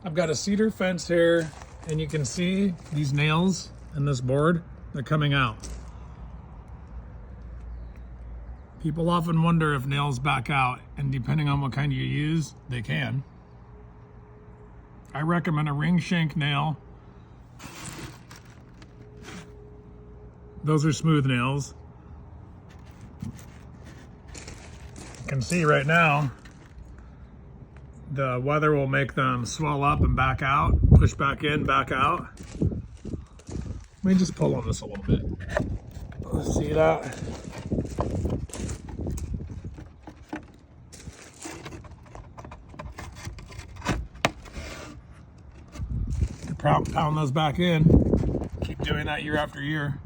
I've got a cedar fence here, and you can see these nails in this board, they're coming out. People often wonder if nails back out, and depending on what kind you use, they can. I recommend a ring shank nail. Those are smooth nails. You can see right now, the weather will make them swell up and back out, push back in, back out. Let me just pull on this a little bit. See that? Pound those back in. Keep doing that year after year.